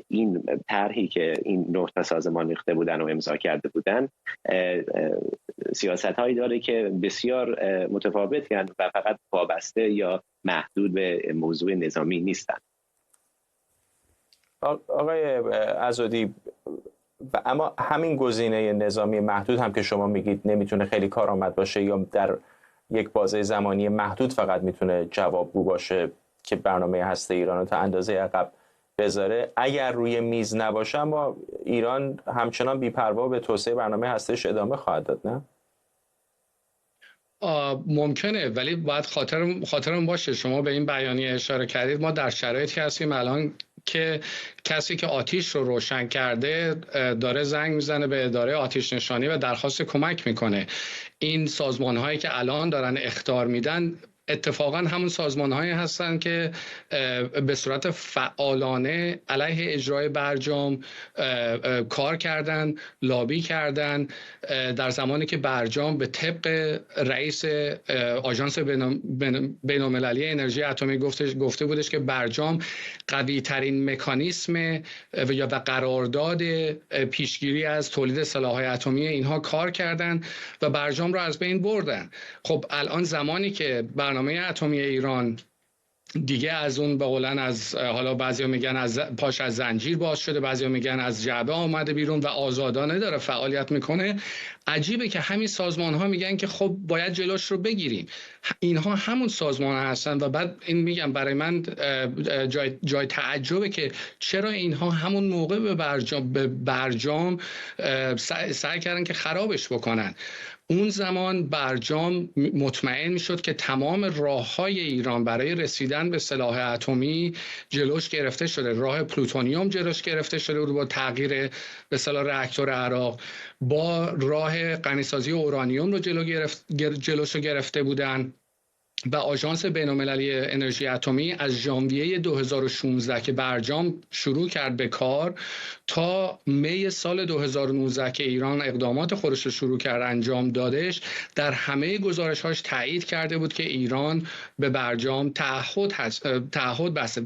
این طرحی که این 9 تا سازمان ریخته بودن و امضا کرده بودن سیاست‌هایی داره که بسیار متفاوتن و فقط وابسته یا محدود به موضوع نظامی نیستن. آقای عزادی، اما همین گزینه نظامی محدود هم که شما میگید نمیتونه خیلی کارآمد باشه یا در یک بازه زمانی محدود فقط میتونه جوابگو باشه که برنامه هسته ایران رو تا اندازه عقب بذاره، اگر روی میز نباشه اما ایران همچنان بی‌پروا به توسعه برنامه هسته‌اش ادامه خواهد داد، نه؟ ممکنه، ولی باید خاطرم باشه. شما به این بیانیه اشاره کردید، ما در شرایطی هستیم الان که کسی که آتیش رو روشن کرده داره زنگ میزنه به اداره آتش نشانی و درخواست کمک میکنه. این سازمان هایی که الان دارن اخطار میدن اتفاقا همون سازمان‌هایی هستند که به صورت فعالانه علیه اجرای برجام کار کردن، لابی کردن. در زمانی که برجام به طبق رئیس آژانس بین‌المللی انرژی اتمی گفته بودش که برجام قوی ترین مکانیسم و قرارداد پیشگیری از تولید سلاح‌های اتمی اینها کار کردن و برجام رو از بین بردن. خب الان زمانی که برنامه اتمی ایران دیگه از اون به قولن از حالا بعضیا میگن از پاش از زنجیر باز شده، بعضیا میگن از جعبه آمده بیرون و آزادانه داره فعالیت میکنه، عجیبه که همین سازمان ها میگن که خب باید جلوش رو بگیریم. اینها همون سازمان ها هستن و بعد این میگم برای من جای تعجبه که چرا اینها همون موقع به برجام سعی کردن که خرابش بکنن. اون زمان برجام مطمئن میشد که تمام راه‌های ایران برای رسیدن به سلاح اتمی جلوش گرفته شده. راه پلوتونیوم جلوش گرفته شده بود با تغییر به اصطلاح راکتور عراق، با راه غنیسازی اورانیوم رو جلوش گرفته بودن و آژانس بین‌المللی انرژی اتمی از ژانویه 2016 که برجام شروع کرد به کار تا می سال 2019 که ایران اقدامات خودش رو شروع کرد انجام دادش، در همه گزارش‌هاش تایید کرده بود که ایران به برجام تعهد بسته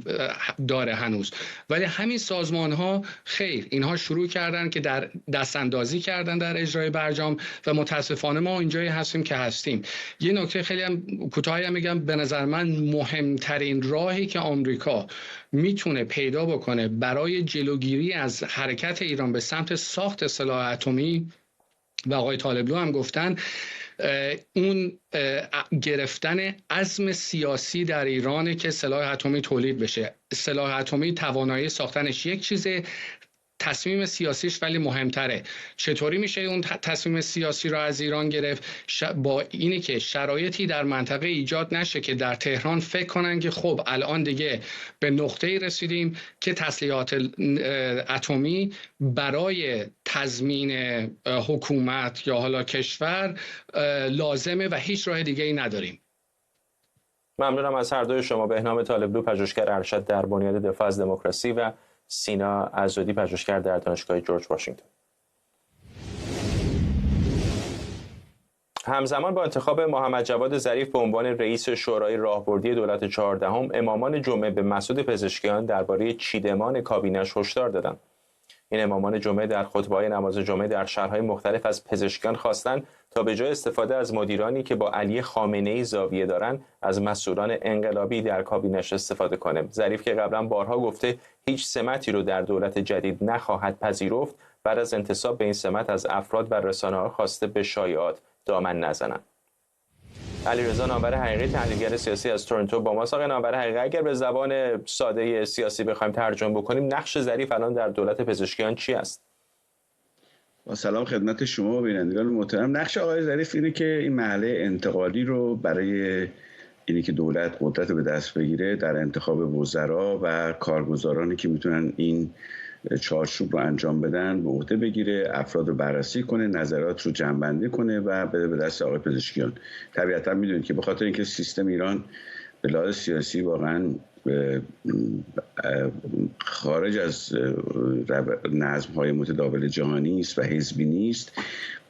داره هنوز. ولی همین سازمان‌ها خیر، اینها شروع کردن که در دستاندازی کردن در اجرای برجام و متاسفانه ما اینجایی هستیم که هستیم. یه نکته خیلی هم کوتاه میگم، به نظر من مهمترین راهی که آمریکا میتونه پیدا بکنه برای جلوگیری از حرکت ایران به سمت ساخت سلاح اتمی، و آقای طالبلو هم گفتن، اون گرفتن عزم سیاسی در ایرانه که سلاح اتمی تولید بشه. سلاح اتمی توانایی ساختنش یک چیزه، تصمیم سیاسیش ولی مهمتره. چطوری میشه اون تصمیم سیاسی را از ایران گرفت؟ با اینی که شرایطی در منطقه ایجاد نشه که در تهران فکر کنن که خب الان دیگه به نقطه‌ای رسیدیم که تسلیحات اتمی برای تضمین حکومت یا حالا کشور لازمه و هیچ راه دیگه‌ای نداریم. ممنونم از هر دوی شما، بهنام طالبلو پژوهشگر ارشد در بنیاد دفاع از دموکراسی و سینا عزادی پژوهشگر در دانشگاه جورج واشنگتن. همزمان با انتخاب محمد جواد ظریف به عنوان رئیس شورای راهبردی دولت 14ام، امامان جمعه به مسعود پزشکیان درباره چیدمان کابینه‌اش هشدار دادند. این امامان جمعه در خطبه‌های نماز جمعه در شهرهای مختلف از پزشکیان خواستند تا به جای استفاده از مدیرانی که با علی خامنه‌ای زاویه دارند، از مسئولان انقلابی در کابینه‌اش استفاده کنه. ظریف که قبلا بارها گفته هیچ سمتی رو در دولت جدید نخواهد پذیرفت، بعد از انتصاب به این سمت از افراد و رسانه‌ها خواسته به شایعات دامن نزنند. علیرضا نامور حقیقی، تحلیلگر سیاسی از تورنتو با ماست. آقای نامور حقیقی، اگر به زبان ساده سیاسی بخوایم ترجمه بکنیم، نقش ظریف الان در دولت پزشکیان چی است؟ با سلام خدمت شما و بینندگان محترم. نقش آقای ظریف اینه که این مرحله انتقالی رو برای اینی که دولت قدرت به دست بگیره در انتخاب وزرا و کارگزارانی که میتونن این چارچوب رو انجام بدن به عهده بگیره، افراد رو بررسی کنه، نظرات رو جمع‌بندی کنه و بده به دست آقای پزشکیان. طبیعتا میدونید که به خاطر اینکه سیستم ایران به لحاظ سیاسی واقعا خارج از نظم‌های متداول جهانی است و حزبی نیست،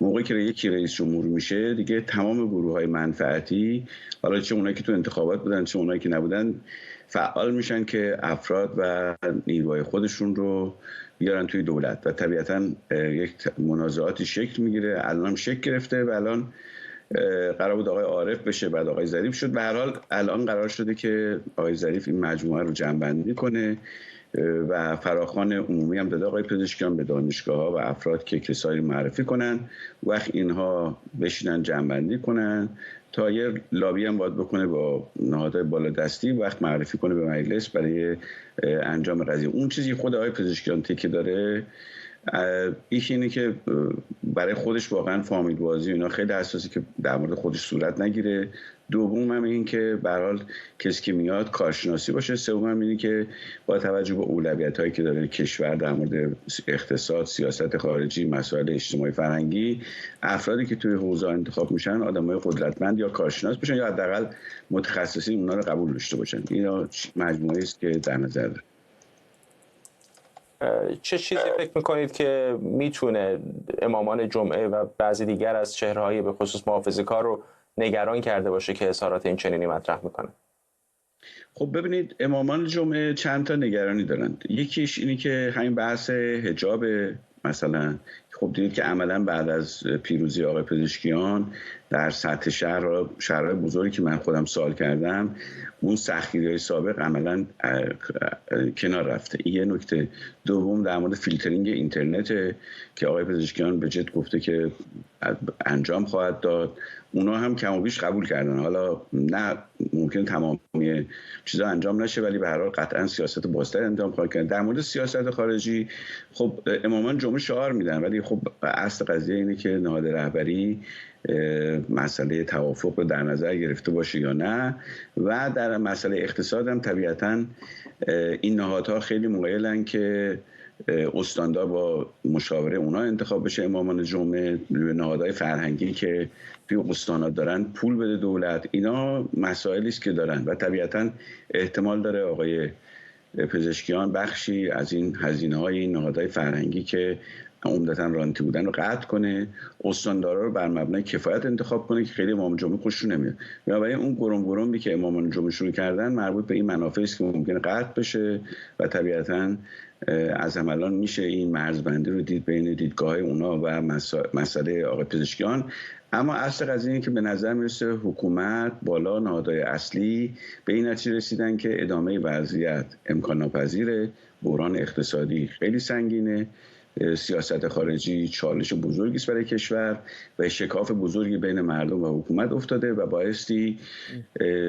موقعی که یکی رئیس جمهور میشه دیگه تمام گروه‌های منفعتی، حالا چه اونایی که تو انتخابات بودن چه اونایی که نبودن، فعال میشن که افراد و نیروهای خودشون رو بیارن توی دولت و طبیعتا یک منازعاتی شکل میگیره. الان هم شکل گرفته و الان قرار بود آقای عارف بشه، بعد آقای ظریف شد. به هر حال الان قرار شده که آقای ظریف این مجموعه رو جمع‌بندی کنه و فراخوان عمومی هم داده آقای پزشکیان به دانشگاه‌ها و افراد که کسایی معرفی کنن، وقت اینها بشینن جمع‌بندی کنن تا یه لابی هم باید بکنه با نهادهای بالادستی، وقت معرفی کنه به مجلس برای انجام قضیه. اون چیزی خود آقای پزشکیان تکیه داره یکی اینه که برای خودش واقعا فامیل بازی اینا خیلی حساسی که در مورد خودش صورت نگیره. دوم هم این که به هر حال کسی که میاد کارشناسی باشه. سوم هم اینه که با توجه به اولویت‌هایی که داره کشور در مورد اقتصاد، سیاست خارجی، مسائل اجتماعی فرهنگی، افرادی که توی حوزه انتخاب میشن آدمای قدرتمند یا کارشناس باشن یا حداقل متخصصین اونا رو قبول داشته باشن. اینا مجموعه‌ای است که در نظر داره. چه چیزی فکر میکنید که میتونه امامان جمعه و بعضی دیگر از چهره‌های به خصوص محافظه‌کار رو نگران کرده باشه که اظهارات این چنینی مطرح میکنه؟ خب ببینید، امامان جمعه چند تا نگرانی دارند. یکیش اینی که همین بحث حجاب مثلا، خب دیدید که عملا بعد از پیروزی آقای پزشکیان در سطح شهرهای بزرگی که من خودم سوال کردم، اون سختگیری‌های سابق عملا کنار رفته. این یه نکته. دوم در مورد فیلترینگ اینترنت که آقای پزشکیان به جد گفته که انجام خواهد داد، اونا هم کم و بیش قبول کردن. حالا نه ممکن تمامی چیزا انجام نشه، ولی به هر حال قطعا سیاست بازتر انجام خواهد کرد. در مورد سیاست خارجی خب امامان جمعه شعار میدن، ولی خب اصل قضیه اینه که نهاد رهبری مسئله توافق رو در نظر گرفته باشه یا نه. و در مسئله اقتصاد هم طبیعتاً این نهادها خیلی مایلن که استاندار با مشاوره اونا انتخاب بشه امامان جمعه. نهادهای فرهنگی که توی استانات دارن پول بده دولت. اینا مسائلی است که دارن و طبیعتاً احتمال داره آقای پزشکیان بخشی از این هزینه‌های این نهادهای فرهنگی که عمدتاً رانتی بودن رو قطع کنه، استاندارا رو بر مبنای کفایت انتخاب کنه که خیلی امام جمعه خوششون نمیاد. بنابراین اون گرم که امامان جمعه شروع کردن مربوط به این منافعی است که ممکنه قطع بشه و طبیعتاً از الان میشه این مرزبندی رو دید بین دیدگاه‌های اونا و مسئله آقای پزشکیان. اما اصل قضیه اینه که به نظر میرسه حکومت بالا نهادهای اصلی به این نتیجه رسیدن که ادامه وضعیت امکان ناپذیره. بحران اقتصادی خیلی سنگینه، سیاست خارجی چالش بزرگی است برای کشور و شکاف بزرگی بین مردم و حکومت افتاده و بایستی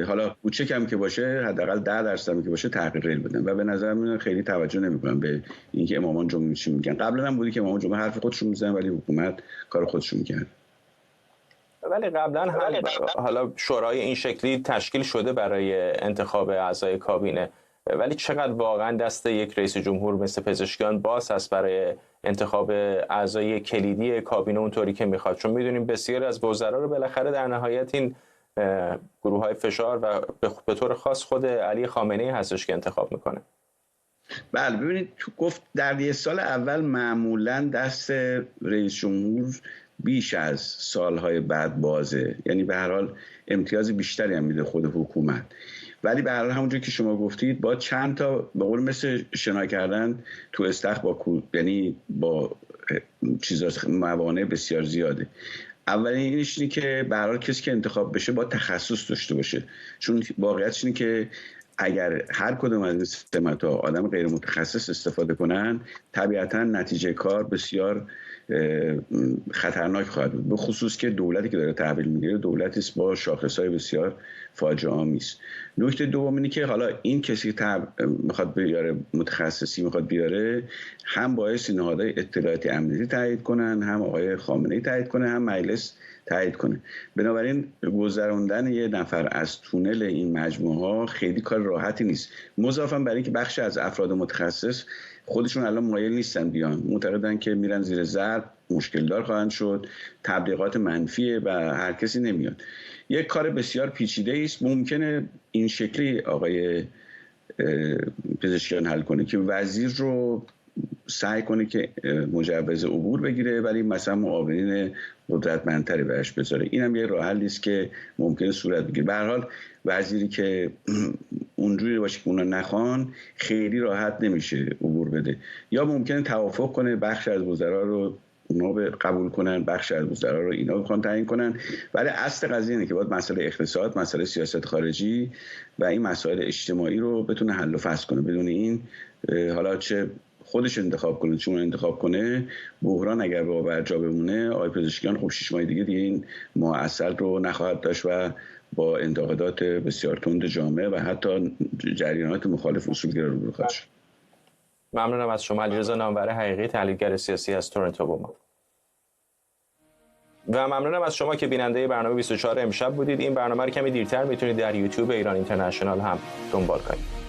حالا کوچک هم که باشه حداقل 10% هم که باشه تغییر بدن و به نظر من خیلی توجه نمی‌کنن به اینکه امامان جمعه چی میگن. قبلا هم بودی که امامان جمعه حرف خودشون میزنن ولی حکومت کار خودشون میکنه. ولی قبلا هم حالا شورای این شکلی تشکیل شده برای انتخاب اعضای کابینه، ولی چقدر واقعا دست یک رئیس جمهور مثل پزشکیان باز است برای انتخاب اعضای کلیدی کابینه اونطوری که میخواد؟ چون میدونیم بسیاری از وزرا رو بالاخره در نهایت این گروه‌های فشار و به طور خاص خود علی خامنه‌ای هستش که انتخاب میکنه. بله ببینید، تو گفت در یه سال اول معمولاً دست رئیس جمهور بیش از سالهای بعد بازه، یعنی به هر حال امتیاز بیشتری هم میده خود حکومت. ولی به هر حال همونجوری که شما گفتید با چند تا به قول مثل شنا کردن تو استخر یعنی با چیزا موانع بسیار زیاده. اولین اینش اینه که به هر حال کسی که انتخاب بشه با تخصص داشته باشه، چون واقعیتش اینه که اگر هر کدوم از این سمت‌ها آدم غیر متخصص استفاده کنن طبیعتاً نتیجه کار بسیار خطرناک خواهد بود، به خصوص که دولتی که داره تحویل میگیره دولتی است با شاخص‌های بسیار فاجعه آمیز. نکته دوم اینه که حالا این کسی که میخواد بیاره متخصصی میخواد بیاره، هم باعث نهادهای اطلاعاتی امنیتی تایید کنن، هم آقای خامنه‌ای تایید کنه، هم مجلس تایید کنه. بنابراین گذراندن یه نفر از تونل این مجموعه ها خیلی کار راحتی نیست. مضافاً برای اینکه بخش از افراد متخصص خودشون الان مایل نیستن بیان، معتقدن که میرن زیر ضرب، مشکل دار خواهند شد، تبلیغات منفیه و هر کسی نمیاد. یک کار بسیار پیچیده است. ممکنه این شکلی آقای پزشکیان حل کنه که وزیر رو سعی کنه که مجوز عبور بگیره ولی مثلا معاونین قدرتمندتری بهش بذاره. اینم یه راه حلی است که ممکنه صورت بگیره. به هر حال وزیری که اونجوری باشه که اونا نخوان خیلی راحت نمیشه عبور بده، یا ممکنه توافق کنه بخش از وزرا رو اونا قبول کنن، بخش از وزرا رو اینا بخوان تعیین کنن. ولی اصل قضیه اینه که باید مسئله اقتصاد، مسئله سیاست خارجی و این مسائل اجتماعی رو بتونه حل و فصل کنه. بدون این حالا چه خودش انتخاب کنه چون انتخاب کنه، بحران اگر با برجا بمونه آقای پزشکیان خب 6 ماه دیگه این معسل رو نخواهد داشت و با انتقادات بسیار تند جامعه و حتی جریانات مخالف اصولگرا روبرو خواهد شد. ممنونم از شما علیرضا نامور حقیقی، تحلیلگر سیاسی از تورنتو با ما. و ممنونم از شما که بیننده برنامه 24 امشب بودید. این برنامه رو کمی دیرتر میتونید در یوتیوب ایران اینترنشنال هم دنبال کنید.